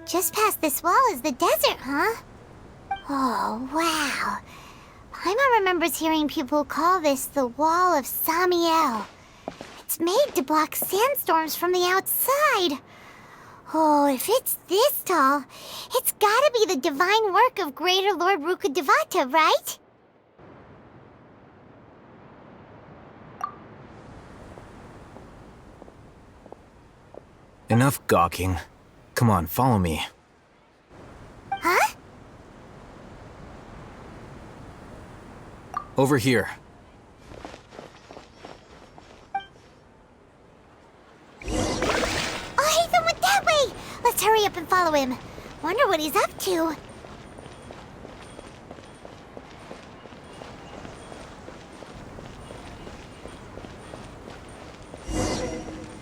Just past this wall is the desert, huh? Oh, wow. Paimon remembers hearing people call this the Wall of Samiel. It's made to block sandstorms from the outside. Oh, if it's this tall, it's gotta be the divine work of Greater Lord Rukkhadevata, right? Enough gawking. Come on, follow me. Huh? Over here. Oh, Haytham went that way! Let's hurry up and follow him. Wonder what he's up to.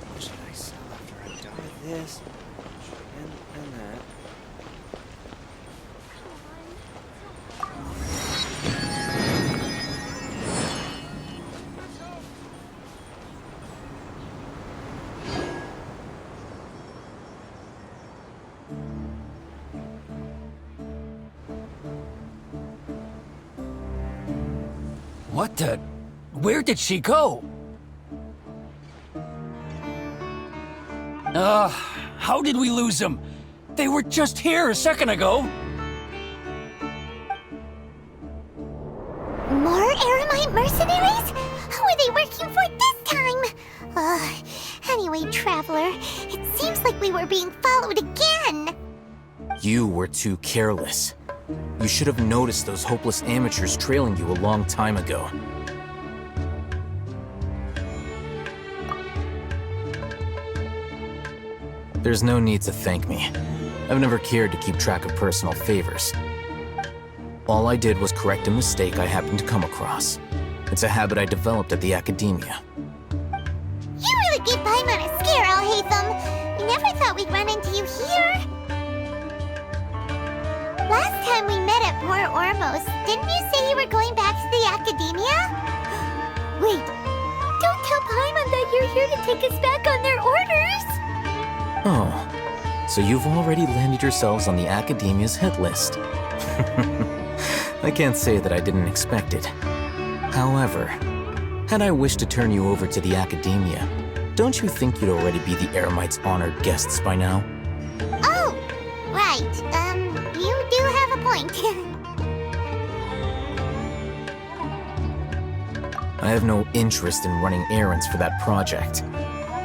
What should I sell after I'm done with this? And that. What the? Where did she go? How did we lose them? They were just here a second ago. More Eremite mercenaries? Who are they working for this time? Anyway, Traveler, it seems like we were being followed again. You were too careless. You should have noticed those hopeless amateurs trailing you a long time ago. There's no need to thank me. I've never cared to keep track of personal favors. All I did was correct a mistake I happened to come across. It's a habit I developed at the academia. You really gave Paimon a scare, Alhaitham. We never thought we'd run into you here. Last time we met at Port Ormos, didn't you say you were going back to the academia? Wait, don't tell Paimon that you're here to take us back on their orders. Oh, so you've already landed yourselves on the academia's hit list. I can't say that I didn't expect it. However, had I wished to turn you over to the academia, don't you think you'd already be the Eremites' honored guests by now? Oh, right. You do have a point. I have no interest in running errands for that project.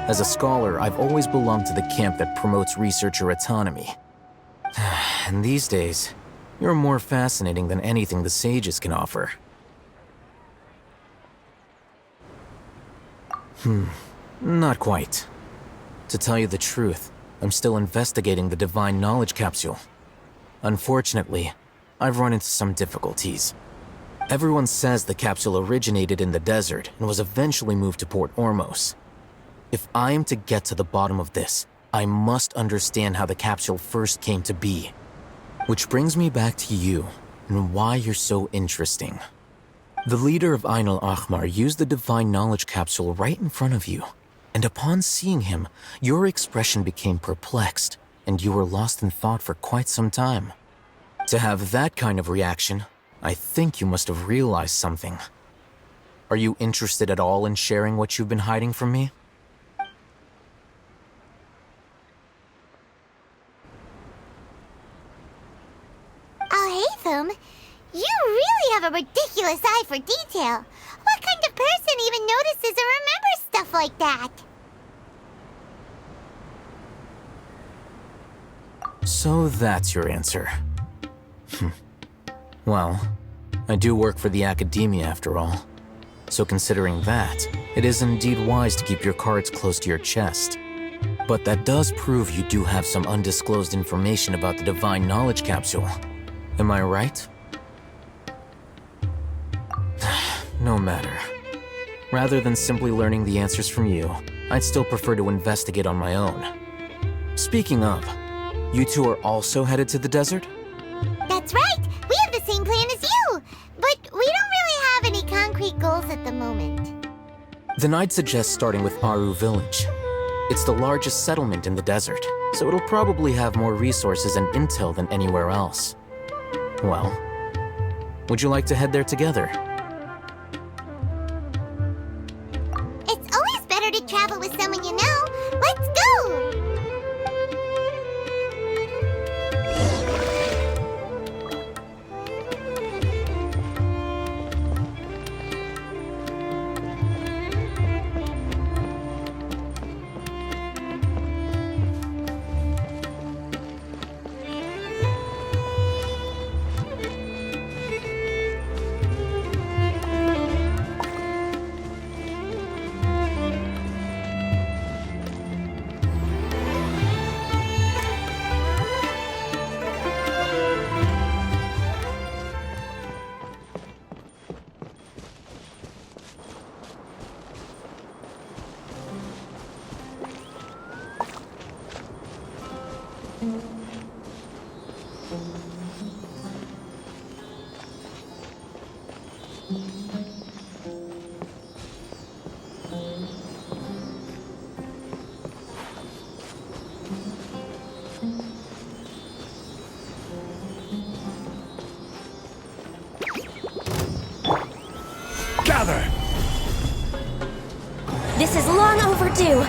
As a scholar, I've always belonged to the camp that promotes researcher autonomy. And these days, you're more fascinating than anything the sages can offer. Not quite. To tell you the truth, I'm still investigating the Divine Knowledge Capsule. Unfortunately, I've run into some difficulties. Everyone says the capsule originated in the desert and was eventually moved to Port Ormos. If I am to get to the bottom of this, I must understand how the capsule first came to be. Which brings me back to you, and why you're so interesting. The leader of Ain al-Ahmar used the Divine Knowledge Capsule right in front of you, and upon seeing him, your expression became perplexed, and you were lost in thought for quite some time. To have that kind of reaction, I think you must have realized something. Are you interested at all in sharing what you've been hiding from me? Alhaitham, you really have a ridiculous eye for detail. What kind of person even notices or remembers stuff like that? So that's your answer. Well, I do work for the academia after all. So considering that, it is indeed wise to keep your cards close to your chest. But that does prove you do have some undisclosed information about the Divine Knowledge Capsule. Am I right? No matter. Rather than simply learning the answers from you, I'd still prefer to investigate on my own. Speaking of, you two are also headed to the desert? That's right! We have the same plan as you! But we don't really have any concrete goals at the moment. Then I'd suggest starting with Aru Village. It's the largest settlement in the desert, so it'll probably have more resources and intel than anywhere else. Well, would you like to head there together? It's always better to travel with someone you know. Let's go! Gather! This is long overdue.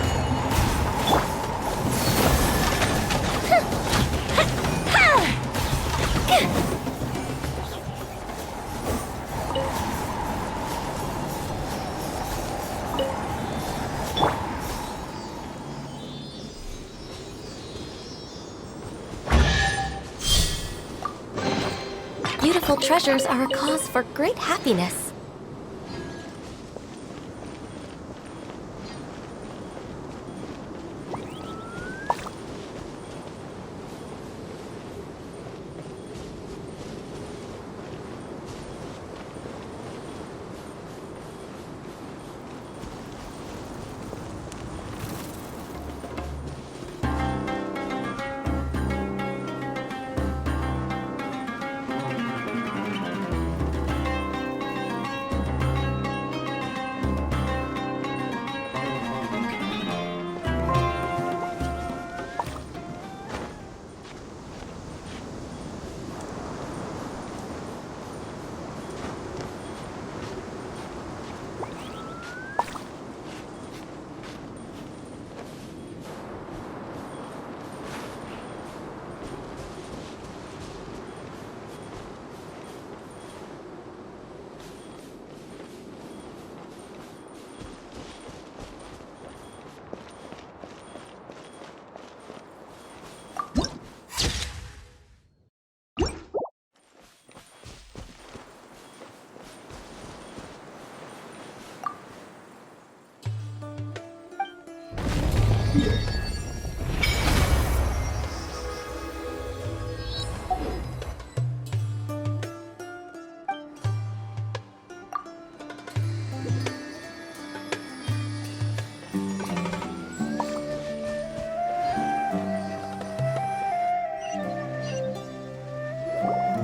Beautiful treasures are a cause for great happiness.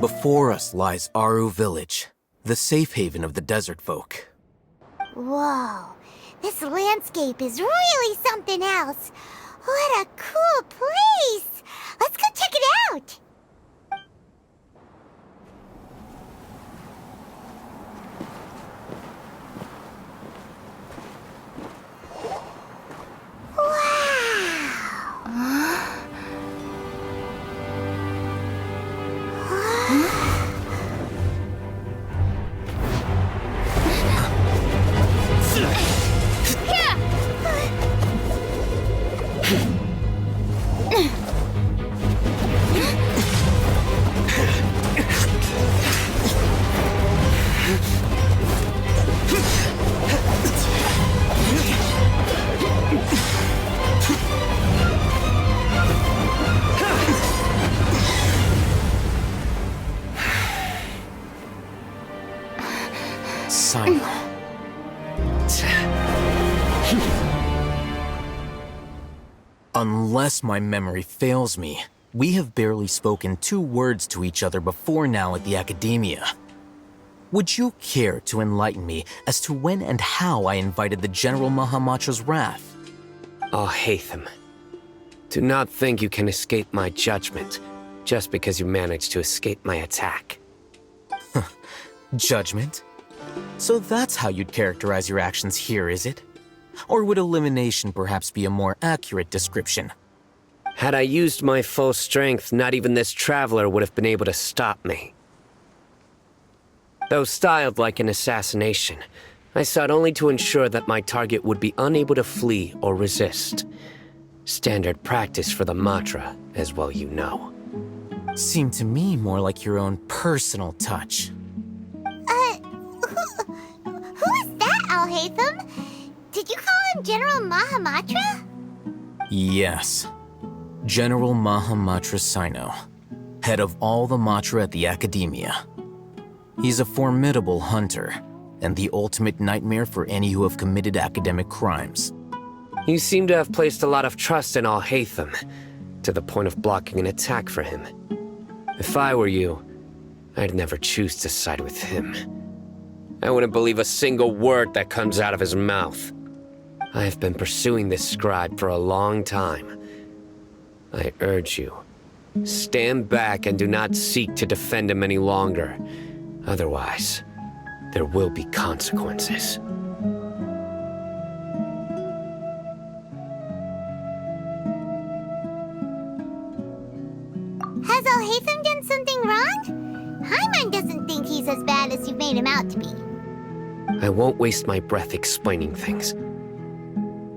Before us lies Aru Village, the safe haven of the desert folk. Whoa, this landscape is really something else. What a cool place! Let's go check it out! Unless my memory fails me, we have barely spoken 2 words to each other before now at the Academia. Would you care to enlighten me as to when and how I invited the General Mahamatra's wrath? Alhaitham, do not think you can escape my judgment just because you managed to escape my attack. Judgment? So that's how you'd characterize your actions here, is it? Or would elimination perhaps be a more accurate description? Had I used my full strength, not even this traveler would have been able to stop me. Though styled like an assassination, I sought only to ensure that my target would be unable to flee or resist. Standard practice for the Matra, as well you know. Seemed to me more like your own personal touch. Who is that, Alhaitham? Did you call him General Mahamatra? Yes. General Mahamatra Sino, head of all the Matra at the Academia. He's a formidable hunter, and the ultimate nightmare for any who have committed academic crimes. You seem to have placed a lot of trust in Alhaitham, to the point of blocking an attack for him. If I were you, I'd never choose to side with him. I wouldn't believe a single word that comes out of his mouth. I have been pursuing this scribe for a long time. I urge you, stand back and do not seek to defend him any longer. Otherwise, there will be consequences. Has Alhaitham done something wrong? Hyman doesn't think he's as bad as you've made him out to be. I won't waste my breath explaining things.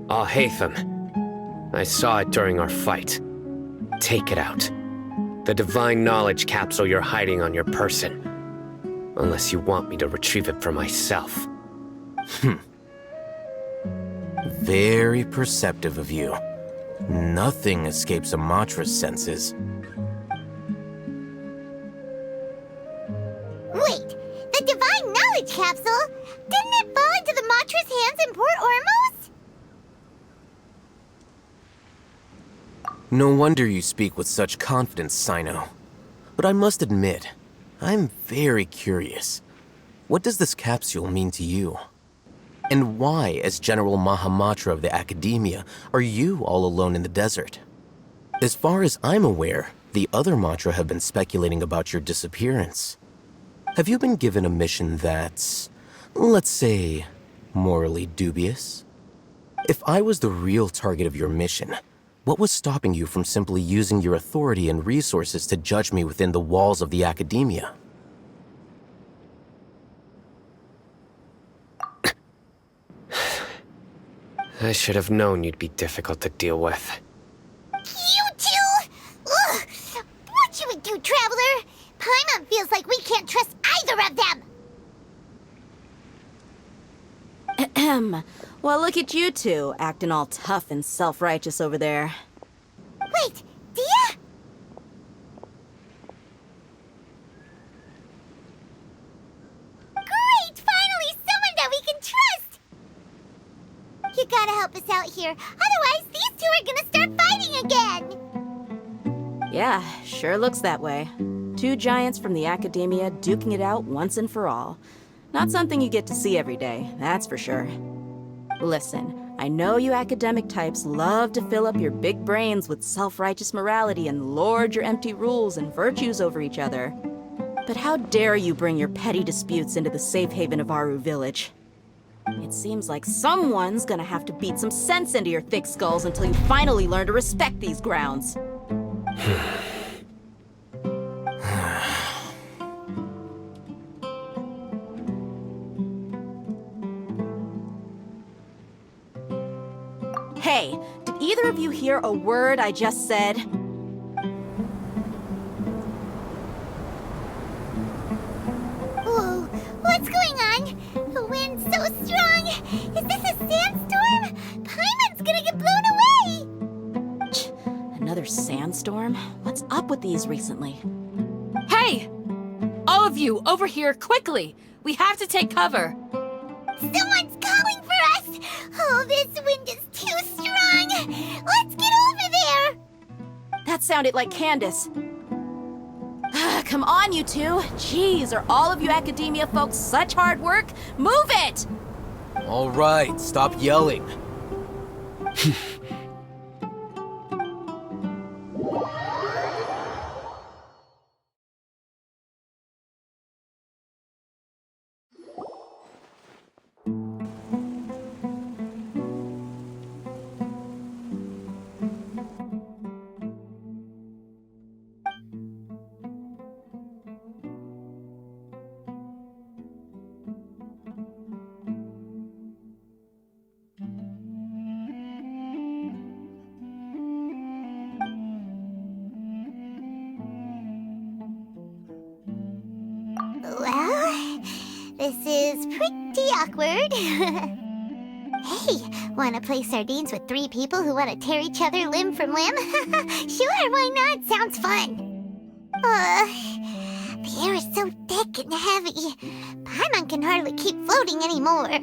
Alhaitham, I saw it during our fight. Take it out. The divine knowledge capsule you're hiding on your person. Unless you want me to retrieve it for myself. Very perceptive of you. Nothing escapes a Matra's senses. Wait, the divine knowledge capsule? Didn't it fall into the Matra's hands in Port Ormos? No wonder you speak with such confidence, Sino. But I must admit, I'm very curious. What does this capsule mean to you? And why, as General Mahamatra of the Academia, are you all alone in the desert? As far as I'm aware, the other Matra have been speculating about your disappearance. Have you been given a mission that's, let's say, morally dubious? If I was the real target of your mission, what was stopping you from simply using your authority and resources to judge me within the walls of the Academia? I should have known you'd be difficult to deal with. You two? Ugh! What you would do, Traveler? Paimon feels like we can't trust either of them! Ahem. Well, look at you two, acting all tough and self-righteous over there. Wait, Dia? Great! Finally, someone that we can trust! You gotta help us out here, otherwise these two are gonna start fighting again! Yeah, sure looks that way. Two giants from the Academia duking it out once and for all. Not something you get to see every day, that's for sure. Listen, I know you academic types love to fill up your big brains with self-righteous morality and lord your empty rules and virtues over each other. But how dare you bring your petty disputes into the safe haven of Aru Village? It seems like someone's gonna have to beat some sense into your thick skulls until you finally learn to respect these grounds. Hey, did either of you hear a word I just said? Whoa, what's going on? The wind's so strong! Is this a sandstorm? Paimon's gonna get blown away! Another sandstorm? What's up with these recently? Hey! All of you, over here, quickly! We have to take cover! Someone's calling for us! Oh, this wind is too strong! Let's get over there! That sounded like Candace. Come on, you two. Jeez, are all of you Academia folks such hard work? Move it! All right, stop yelling. This is pretty awkward. Hey, wanna play sardines with 3 people who wanna tear each other limb from limb? Sure, why not? Sounds fun. The air is so thick and heavy. Paimon can hardly keep floating anymore.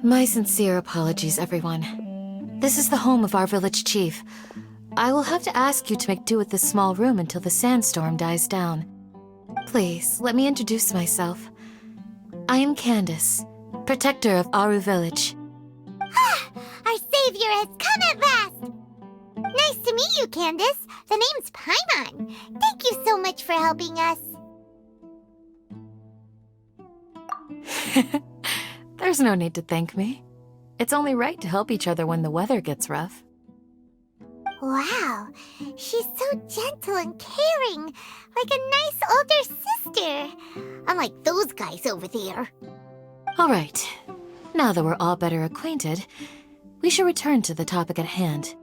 My sincere apologies, everyone. This is the home of our village chief. I will have to ask you to make do with this small room until the sandstorm dies down. Please, let me introduce myself. I am Candace, protector of Aru Village. Our savior has come at last! Nice to meet you, Candace. The name's Paimon. Thank you so much for helping us. There's no need to thank me. It's only right to help each other when the weather gets rough. Wow, she's so gentle and caring, like a nice older sister. Unlike those guys over there. All right, now that we're all better acquainted, we should return to the topic at hand.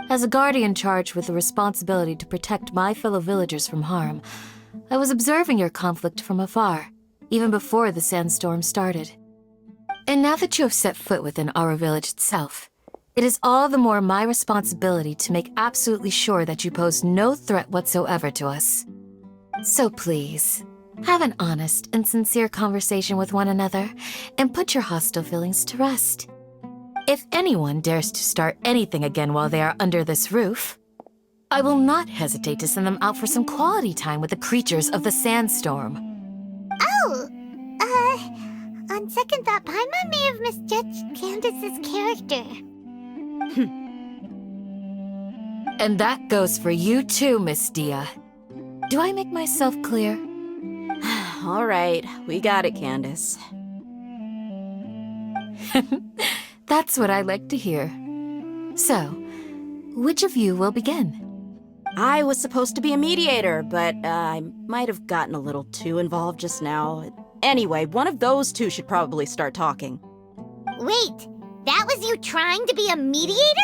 As a guardian charged with the responsibility to protect my fellow villagers from harm, I was observing your conflict from afar, even before the sandstorm started. And now that you have set foot within our village itself, it is all the more my responsibility to make absolutely sure that you pose no threat whatsoever to us. So please, have an honest and sincere conversation with one another and put your hostile feelings to rest. If anyone dares to start anything again while they are under this roof, I will not hesitate to send them out for some quality time with the creatures of the sandstorm. Oh, on second thought, Paimon may have misjudged Candace's character. And that goes for you too, Miss Dia. Do I make myself clear? All right, we got it, Candace. That's what I like to hear. So, which of you will begin? I was supposed to be a mediator, but I might have gotten a little too involved just now. Anyway, one of those two should probably start talking. Wait, that was you trying to be a mediator?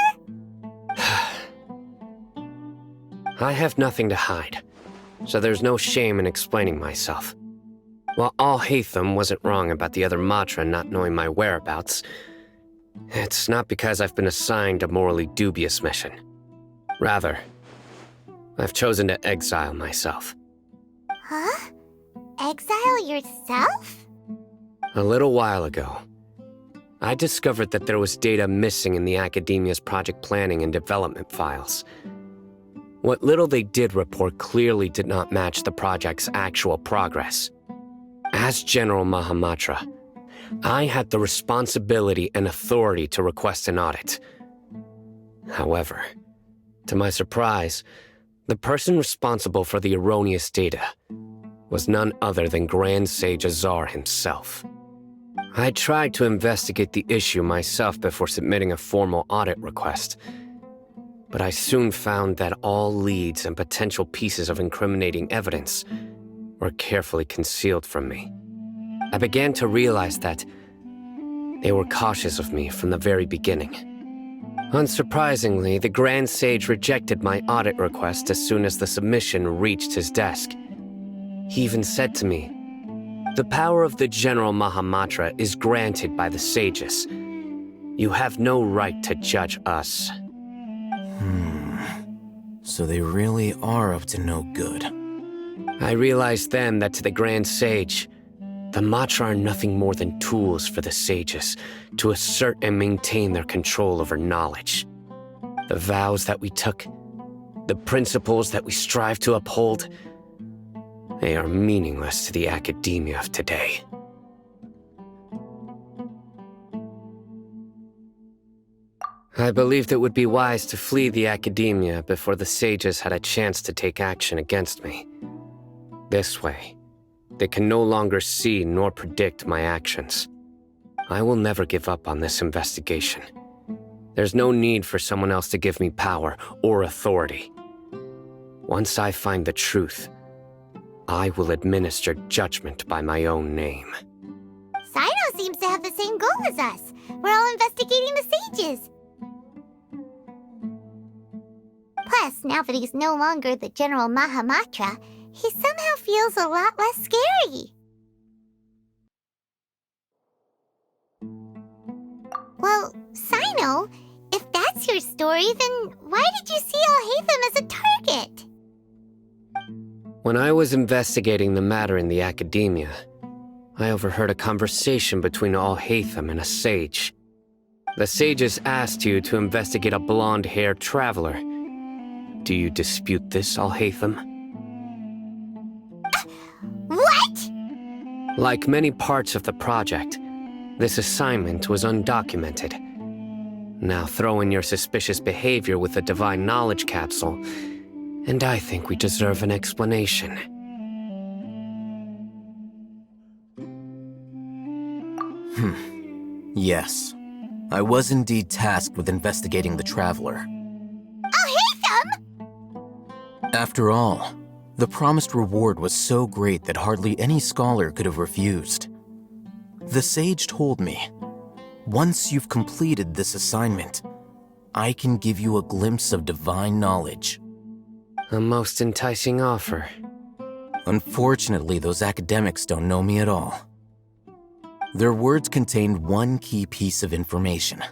I have nothing to hide, so there's no shame in explaining myself. While Alhaitham wasn't wrong about the other Matra not knowing my whereabouts, it's not because I've been assigned a morally dubious mission. Rather, I've chosen to exile myself. Huh? Exile yourself? A little while ago, I discovered that there was data missing in the Academia's project planning and development files. What little they did report clearly did not match the project's actual progress. As General Mahamatra, I had the responsibility and authority to request an audit. However, to my surprise, the person responsible for the erroneous data was none other than Grand Sage Azar himself. I tried to investigate the issue myself before submitting a formal audit request, but I soon found that all leads and potential pieces of incriminating evidence were carefully concealed from me. I began to realize that they were cautious of me from the very beginning. Unsurprisingly, the Grand Sage rejected my audit request as soon as the submission reached his desk. He even said to me, "The power of the General Mahamatra is granted by the sages. You have no right to judge us." So they really are up to no good. I realized then that to the Grand Sage, the Matra are nothing more than tools for the sages to assert and maintain their control over knowledge. The vows that we took, the principles that we strive to uphold, they are meaningless to the academia of today. I believed it would be wise to flee the academia before the sages had a chance to take action against me. This way, they can no longer see nor predict my actions. I will never give up on this investigation. There's no need for someone else to give me power or authority. Once I find the truth, I will administer judgment by my own name. Saito seems to have the same goal as us. We're all investigating the sages. Plus, now that he's no longer the General Mahamatra, he somehow feels a lot less scary. Well, Sino, if that's your story, then why did you see Alhaitham as a target? When I was investigating the matter in the academia, I overheard a conversation between Alhaitham and a sage. The sages asked you to investigate a blonde-haired traveler. Do you dispute this, Alhaitham? What? Like many parts of the project, this assignment was undocumented. Now throw in your suspicious behavior with the Divine Knowledge Capsule, and I think we deserve an explanation. Yes. I was indeed tasked with investigating the Traveler. Alhaitham? After all, the promised reward was so great that hardly any scholar could have refused. The sage told me, once you've completed this assignment, I can give you a glimpse of divine knowledge. A most enticing offer. Unfortunately, those academics don't know me at all. Their words contained one key piece of information,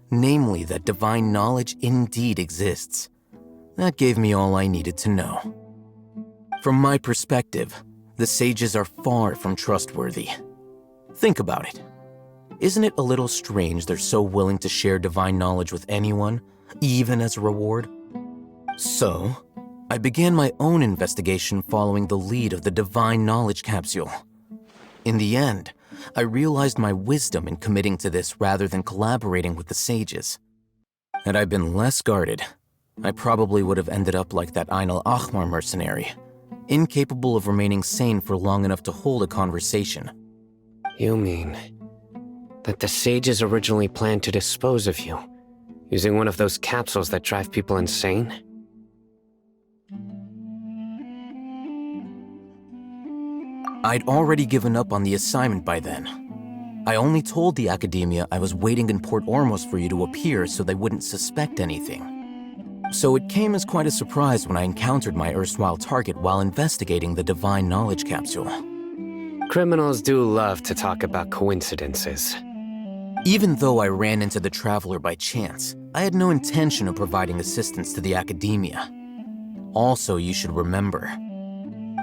namely that divine knowledge indeed exists. That gave me all I needed to know. From my perspective, the sages are far from trustworthy. Think about it. Isn't it a little strange they're so willing to share divine knowledge with anyone, even as a reward? So, I began my own investigation following the lead of the Divine Knowledge Capsule. In the end, I realized my wisdom in committing to this rather than collaborating with the sages. Had I been less guarded, I probably would have ended up like that Ain al-Ahmar mercenary, incapable of remaining sane for long enough to hold a conversation. You mean that the sages originally planned to dispose of you, using one of those capsules that drive people insane? I'd already given up on the assignment by then. I only told the academia I was waiting in Port Ormos for you to appear so they wouldn't suspect anything. So it came as quite a surprise when I encountered my erstwhile target while investigating the Divine Knowledge Capsule. Criminals do love to talk about coincidences. Even though I ran into the Traveler by chance, I had no intention of providing assistance to the academia. Also, you should remember,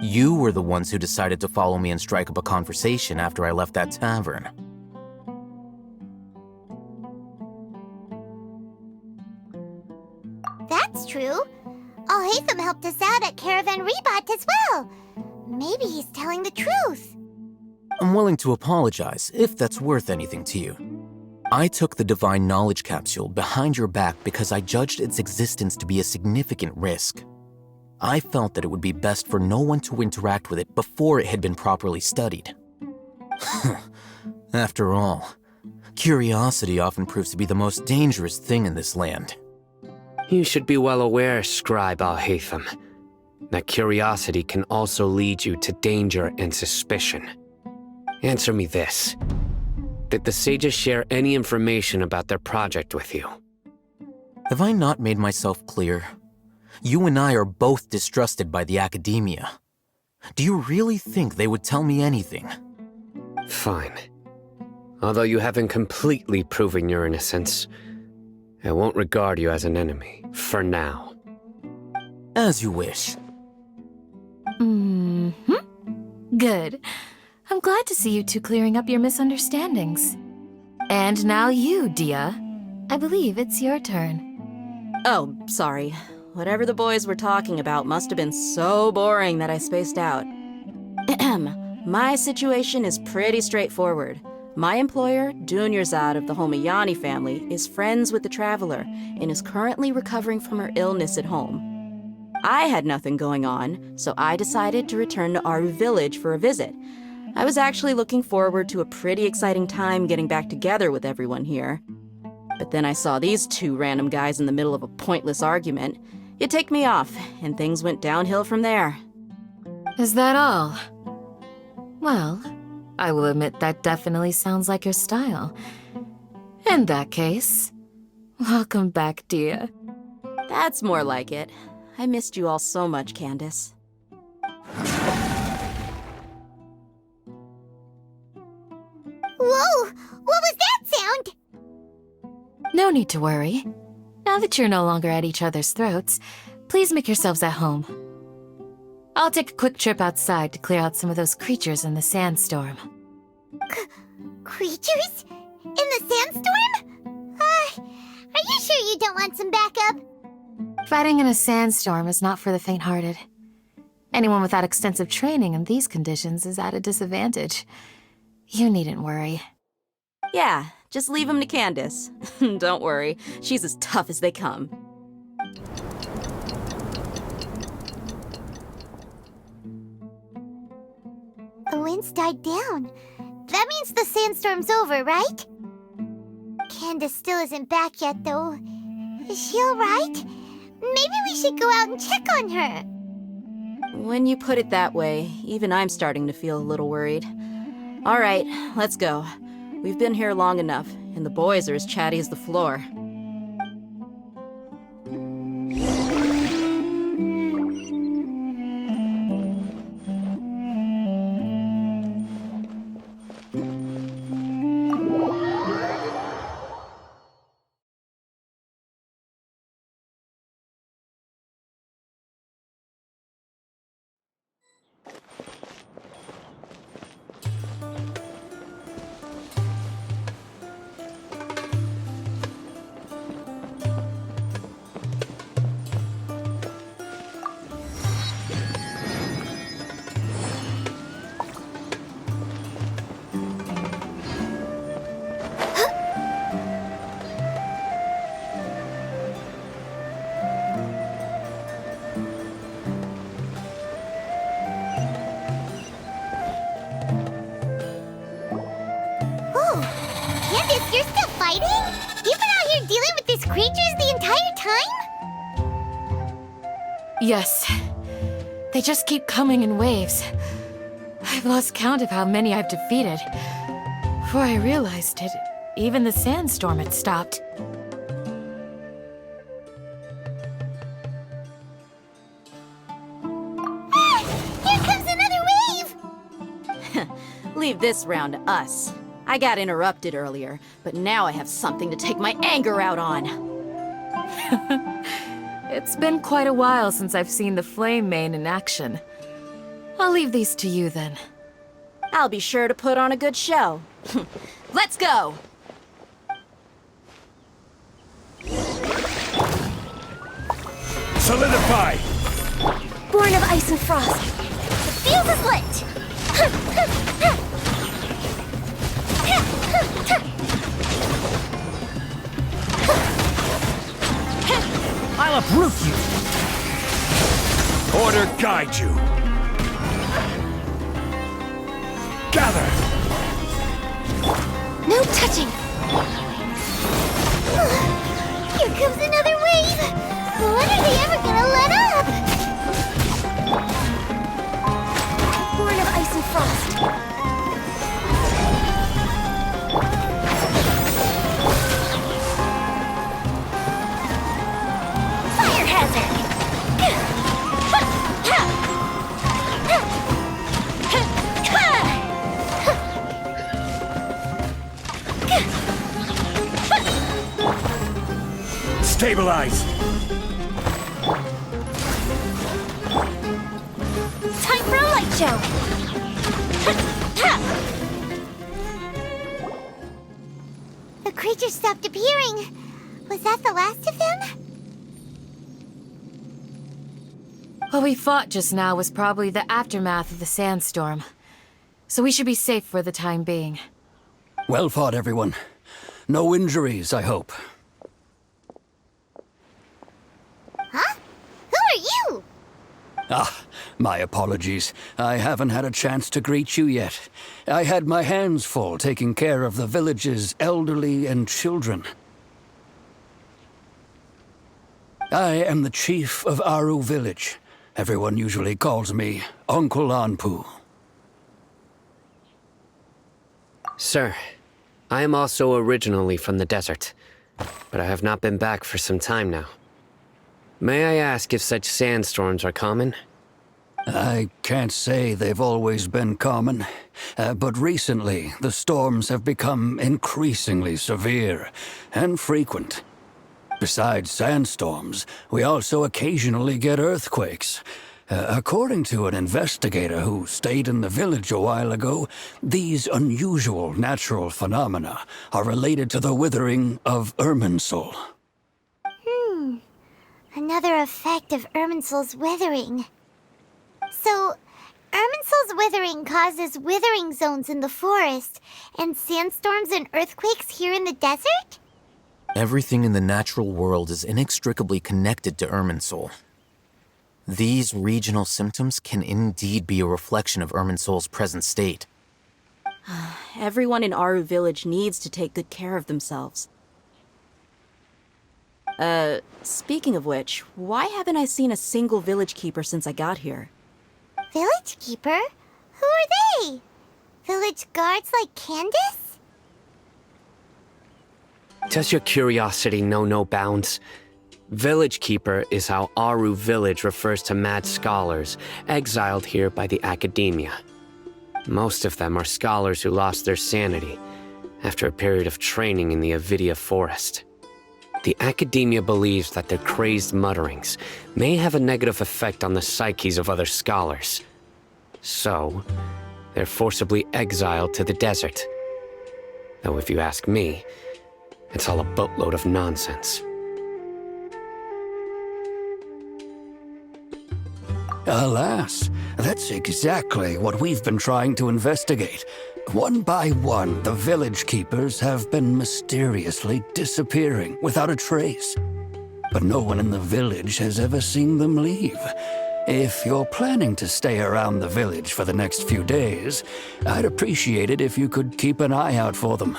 you were the ones who decided to follow me and strike up a conversation after I left that tavern. That's true. Alhaitham helped us out at Caravan Rebat as well. Maybe he's telling the truth. I'm willing to apologize, if that's worth anything to you. I took the Divine Knowledge Capsule behind your back because I judged its existence to be a significant risk. I felt that it would be best for no one to interact with it before it had been properly studied. After all, curiosity often proves to be the most dangerous thing in this land. You should be well aware, Scribe Alhaitham, that curiosity can also lead you to danger and suspicion. Answer me this. Did the sages share any information about their project with you? Have I not made myself clear? You and I are both distrusted by the academia. Do you really think they would tell me anything? Fine. Although you haven't completely proven your innocence, I won't regard you as an enemy, for now. As you wish. Good. I'm glad to see you two clearing up your misunderstandings. And now you, Dia. I believe it's your turn. Oh, sorry. Whatever the boys were talking about must have been so boring that I spaced out. My situation is pretty straightforward. My employer, Dunyarzad of the Homayani family, is friends with the Traveler and is currently recovering from her illness at home. I had nothing going on, so I decided to return to Aru village for a visit. I was actually looking forward to a pretty exciting time getting back together with everyone here. But then I saw these two random guys in the middle of a pointless argument. It ticked me off, and things went downhill from there. Is that all? Well, I will admit that definitely sounds like your style. In that case, welcome back, Dia. That's more like it. I missed you all so much, Candace. Whoa! What was that sound? No need to worry. Now that you're no longer at each other's throats, please make yourselves at home. I'll take a quick trip outside to clear out some of those creatures in the sandstorm. Creatures? In the sandstorm? Are you sure you don't want some backup? Fighting in a sandstorm is not for the faint-hearted. Anyone without extensive training in these conditions is at a disadvantage. You needn't worry. Yeah, just leave him to Candace. Don't worry, she's as tough as they come. The wind's died down. That means the sandstorm's over, right? Candace still isn't back yet, though. Is she alright? Maybe we should go out and check on her. When you put it that way, even I'm starting to feel a little worried. All right, let's go. We've been here long enough, and the boys are as chatty as the floor. Candace, you're still fighting? You've been out here dealing with these creatures the entire time? Yes. They just keep coming in waves. I've lost count of how many I've defeated. Before I realized it, even the sandstorm had stopped. Here comes another wave! Leave this round to us. I got interrupted earlier, but now I have something to take my anger out on. It's been quite a while since I've seen the Flame Mane in action. I'll leave these to you then. I'll be sure to put on a good show. Let's go! Solidify! Born of ice and frost. The fuse is lit! I'll uproot you! Order guide you! Gather! No touching! Here comes another wave! When are they ever gonna let up? Born of ice and frost. Fire hazard! Stabilize! Time for a light show! The creatures stopped appearing. Was that the last of them? What we fought just now was probably the aftermath of the sandstorm. So we should be safe for the time being. Well fought, everyone. No injuries, I hope. Huh? Who are you? Ah, my apologies. I haven't had a chance to greet you yet. I had my hands full taking care of the village's elderly and children. I am the chief of Aru village. Everyone usually calls me Uncle Anpu. Sir, I am also originally from the desert, but I have not been back for some time now. May I ask if such sandstorms are common? I can't say they've always been common, but recently the storms have become increasingly severe and frequent. Besides sandstorms, we also occasionally get earthquakes. According to an investigator who stayed in the village a while ago, these unusual natural phenomena are related to the withering of Irminsul. Another effect of Irminsul's withering. So, Irminsul's withering causes withering zones in the forest, and sandstorms and earthquakes here in the desert? Everything in the natural world is inextricably connected to Irminsul. These regional symptoms can indeed be a reflection of Irminsul's present state. Everyone in Aru Village needs to take good care of themselves. Speaking of which, why haven't I seen a single village keeper since I got here? Village keeper? Who are they? Village guards like Candace? Does your curiosity know no bounds? Village Keeper is how Aru Village refers to mad scholars exiled here by the Academia. Most of them are scholars who lost their sanity after a period of training in the Avidia Forest. The Academia believes that their crazed mutterings may have a negative effect on the psyches of other scholars. So, they're forcibly exiled to the desert. Though if you ask me, it's all a boatload of nonsense. Alas, that's exactly what we've been trying to investigate. One by one, the village keepers have been mysteriously disappearing without a trace. But no one in the village has ever seen them leave. If you're planning to stay around the village for the next few days, I'd appreciate it if you could keep an eye out for them.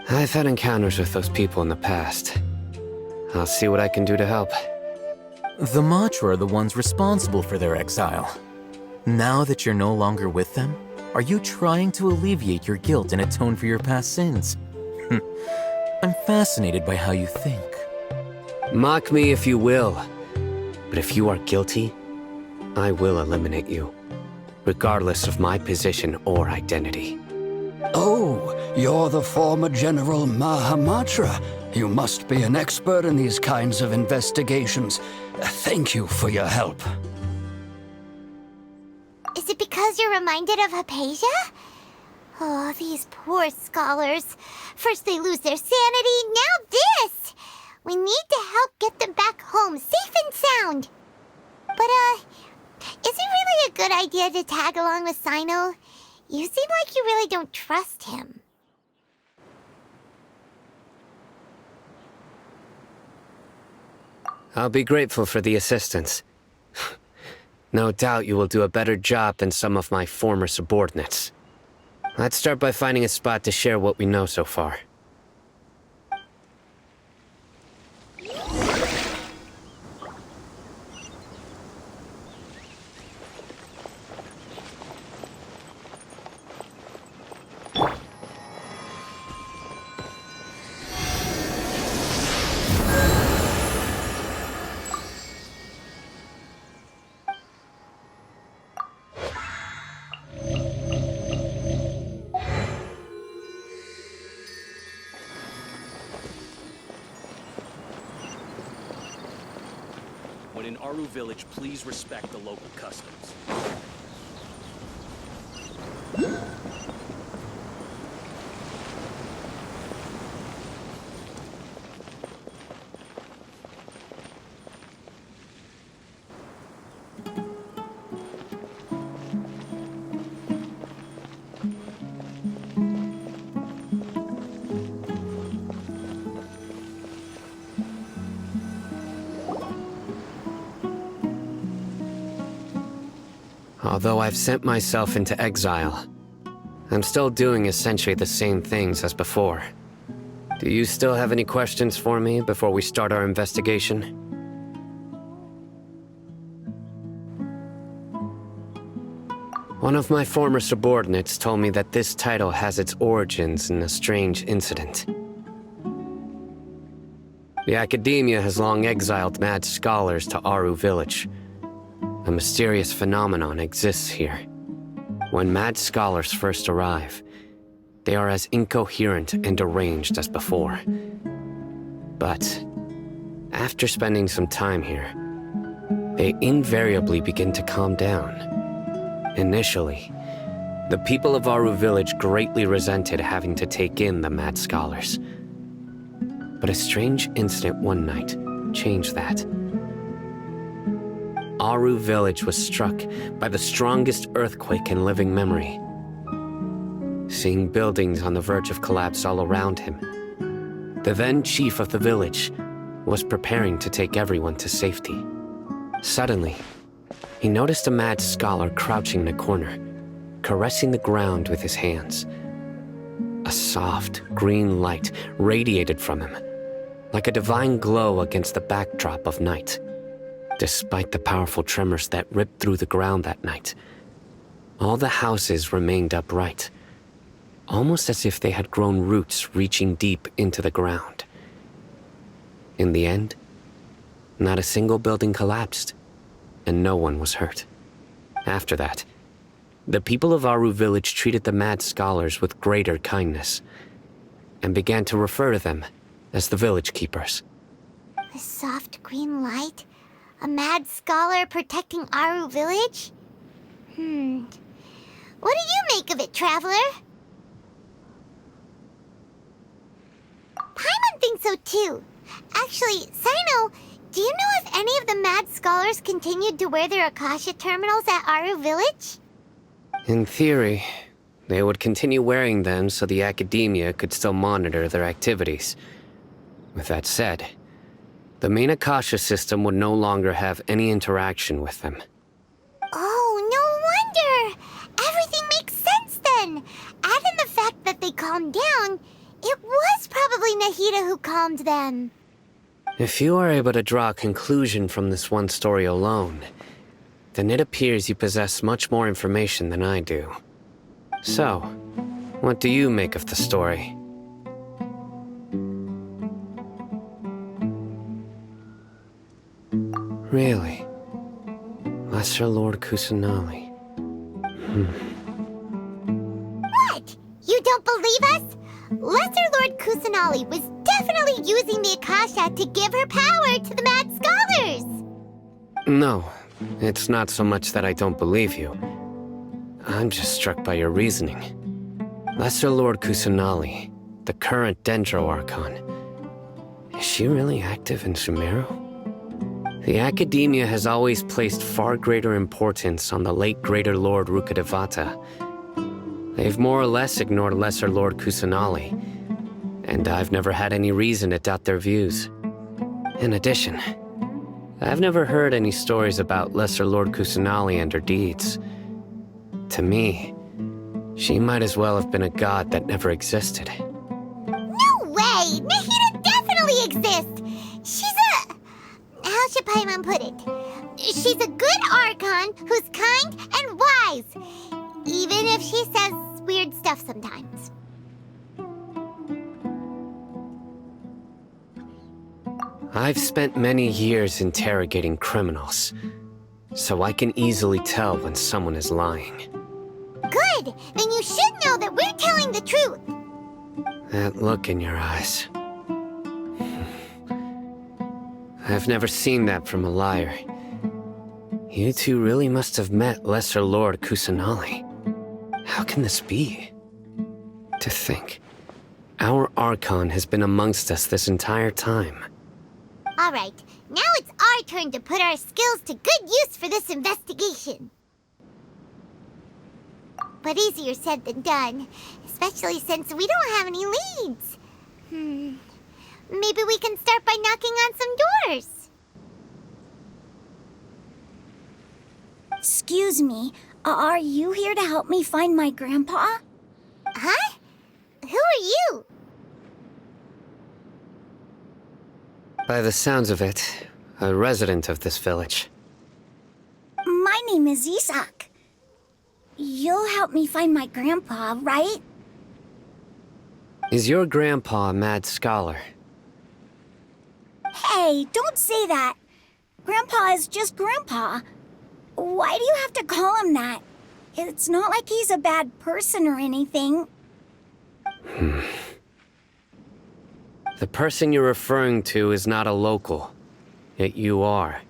I've had encounters with those people in the past. I'll see what I can do to help. The Matra are the ones responsible for their exile. Now that you're no longer with them, are you trying to alleviate your guilt and atone for your past sins? I'm fascinated by how you think. Mock me if you will, but if you are guilty, I will eliminate you, regardless of my position or identity. Oh, you're the former General Mahamatra. You must be an expert in these kinds of investigations. Thank you for your help. Is it because you're reminded of Hypatia? Oh, these poor scholars. First they lose their sanity, now this! We need to help get them back home, safe and sound. But, is it really a good idea to tag along with Sino? You seem like you really don't trust him. I'll be grateful for the assistance. No doubt you will do a better job than some of my former subordinates. Let's start by finding a spot to share what we know so far. When in Aru Village, please respect the local customs. Although I've sent myself into exile, I'm still doing essentially the same things as before. Do you still have any questions for me before we start our investigation? One of my former subordinates told me that this title has its origins in a strange incident. The Academia has long exiled mad scholars to Aru Village. A mysterious phenomenon exists here. When mad scholars first arrive, they are as incoherent and deranged as before. But after spending some time here, they invariably begin to calm down. Initially, the people of Aru village greatly resented having to take in the mad scholars. But a strange incident one night changed that. Aru village was struck by the strongest earthquake in living memory. Seeing buildings on the verge of collapse all around him, the then chief of the village was preparing to take everyone to safety. Suddenly, he noticed a mad scholar crouching in a corner, caressing the ground with his hands. A soft, green light radiated from him, like a divine glow against the backdrop of night. Despite the powerful tremors that ripped through the ground that night, all the houses remained upright, almost as if they had grown roots reaching deep into the ground. In the end, not a single building collapsed, and no one was hurt. After that, the people of Aru village treated the mad scholars with greater kindness, and began to refer to them as the village keepers. The soft green light? A mad scholar protecting Aru village? What do you make of it, traveler? Paimon thinks so too. Actually, Sino, do you know if any of the mad scholars continued to wear their Akasha terminals at Aru village? In theory, they would continue wearing them so the academia could still monitor their activities. With that said, the main Akasha system would no longer have any interaction with them. Oh, no wonder! Everything makes sense then! Add in the fact that they calmed down, it was probably Nahida who calmed them. If you are able to draw a conclusion from this one story alone, then it appears you possess much more information than I do. So, what do you make of the story? Really? Lesser Lord Kusanali. What? You don't believe us? Lesser Lord Kusanali was definitely using the Akasha to give her power to the mad scholars! No, it's not so much that I don't believe you. I'm just struck by your reasoning. Lesser Lord Kusanali, the current Dendro Archon, is she really active in Sumeru? The Academia has always placed far greater importance on the late Greater Lord Rukkhadevata. They've more or less ignored Lesser Lord Kusanali, and I've never had any reason to doubt their views. In addition, I've never heard any stories about Lesser Lord Kusanali and her deeds. To me, she might as well have been a god that never existed. No way! Nahida definitely exists! She's a... How should Paimon put it? She's a good Archon who's kind and wise, even if she says weird stuff sometimes. I've spent many years interrogating criminals, so I can easily tell when someone is lying. Good! Then you should know that we're telling the truth! That look in your eyes. I've never seen that from a liar. You two really must have met Lesser Lord Kusanali. How can this be? To think, our Archon has been amongst us this entire time. Alright, now it's our turn to put our skills to good use for this investigation. But easier said than done, especially since we don't have any leads. Maybe we can start by knocking on some doors. Excuse me, are you here to help me find my grandpa? Huh? Who are you? By the sounds of it, a resident of this village. My name is Isak. You'll help me find my grandpa, right? Is your grandpa a mad scholar? Hey, don't say that. Grandpa is just Grandpa. Why do you have to call him that? It's not like he's a bad person or anything. The person you're referring to is not a local. Yet you are.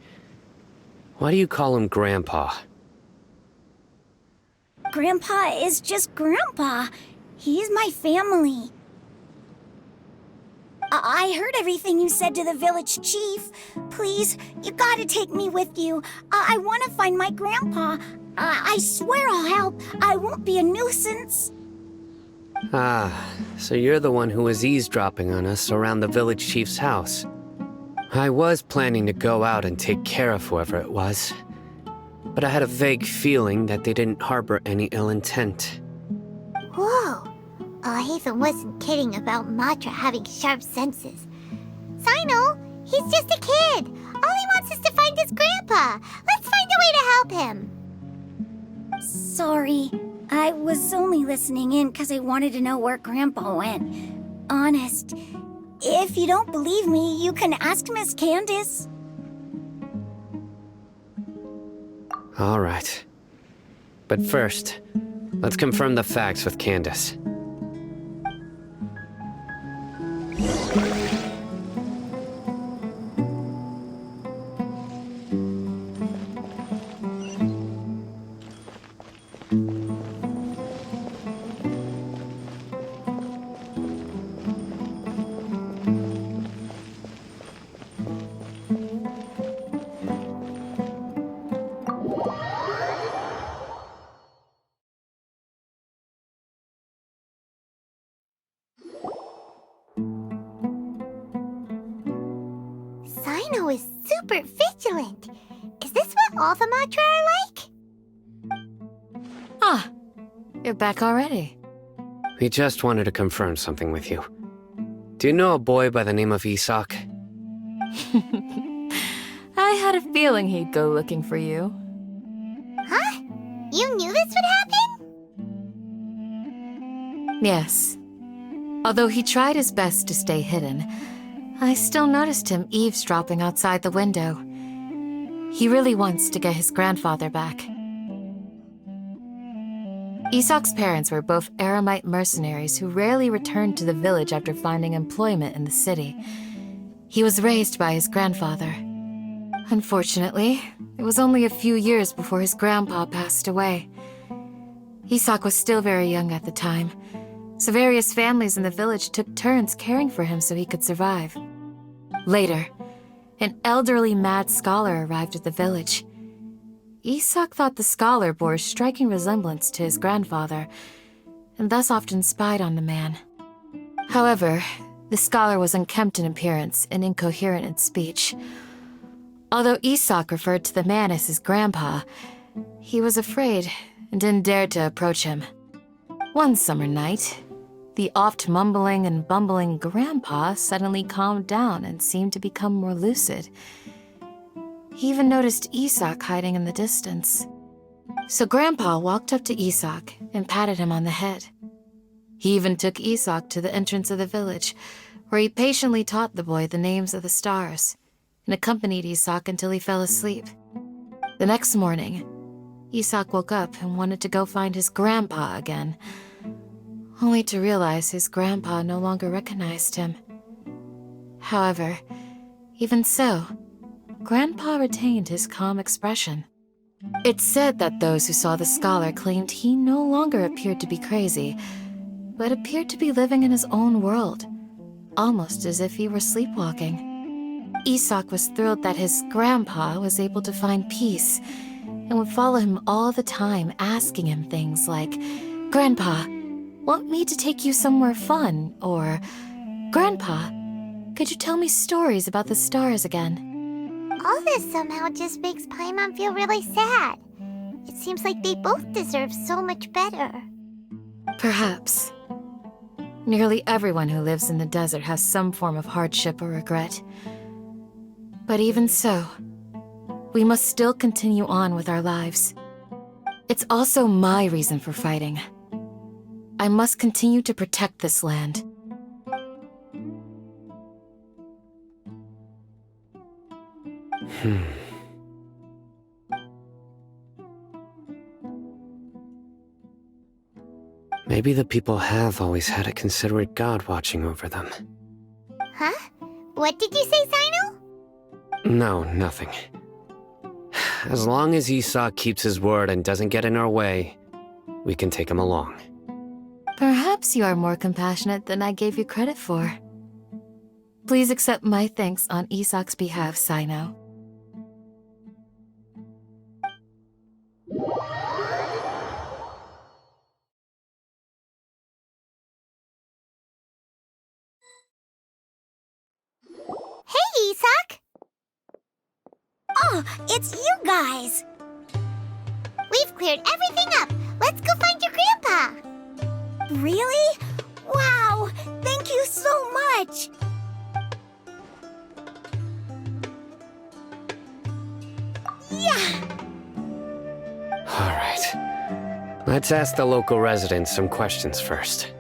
Why do you call him Grandpa? Grandpa is just Grandpa. He's my family. I heard everything you said to the village chief. Please, you gotta take me with you. I want to find my grandpa. I swear I'll help. I won't be a nuisance. Ah, so you're the one who was eavesdropping on us around the village chief's house. I was planning to go out and take care of whoever it was, but I had a vague feeling that they didn't harbor any ill intent. Whoa. Hatham wasn't kidding about Matra having sharp senses. Sino, he's just a kid. All he wants is to find his grandpa. Let's find a way to help him. Sorry. I was only listening in because I wanted to know where Grandpa went. Honest. If you don't believe me, you can ask Miss Candace. All right. But first, let's confirm the facts with Candace. Sino is super vigilant. Is this what all the Matra are like? Ah, you're back already. We just wanted to confirm something with you. Do you know a boy by the name of Isak? I had a feeling he'd go looking for you. Huh? You knew this would happen? Yes. Although he tried his best to stay hidden, I still noticed him eavesdropping outside the window. He really wants to get his grandfather back. Isak's parents were both Aramite mercenaries who rarely returned to the village after finding employment in the city. He was raised by his grandfather. Unfortunately, it was only a few years before his grandpa passed away. Isak was still very young at the time, so various families in the village took turns caring for him so he could survive. Later, an elderly mad scholar arrived at the village. Isak thought the scholar bore a striking resemblance to his grandfather, and thus often spied on the man. However, the scholar was unkempt in appearance and incoherent in speech. Although Isak referred to the man as his grandpa, he was afraid and didn't dare to approach him. One summer night, the oft mumbling and bumbling grandpa suddenly calmed down and seemed to become more lucid. He even noticed Isak hiding in the distance. So Grandpa walked up to Isak and patted him on the head. He even took Isak to the entrance of the village, where he patiently taught the boy the names of the stars and accompanied Isak until he fell asleep. The next morning, Isak woke up and wanted to go find his grandpa again, only to realize his grandpa no longer recognized him. However, even so, Grandpa retained his calm expression. It's said that those who saw the scholar claimed he no longer appeared to be crazy, but appeared to be living in his own world, almost as if he were sleepwalking. Isak was thrilled that his grandpa was able to find peace and would follow him all the time, asking him things like, "Grandpa, want me to take you somewhere fun?" Or, "Grandpa, could you tell me stories about the stars again?" All this somehow just makes Paimon feel really sad. It seems like they both deserve so much better. Perhaps. Nearly everyone who lives in the desert has some form of hardship or regret. But even so, we must still continue on with our lives. It's also my reason for fighting. I must continue to protect this land. Maybe the people have always had a considerate god watching over them. Huh? What did you say, Sino? No, nothing. As long as Esau keeps his word and doesn't get in our way, we can take him along. Perhaps you are more compassionate than I gave you credit for. Please accept my thanks on Isak's behalf, Sino. Hey, Isak! Oh, it's you guys! We've cleared everything up. Let's go find your grandpa. Really? Wow! Thank you so much! Yeah! All right. Let's ask the local residents some questions first.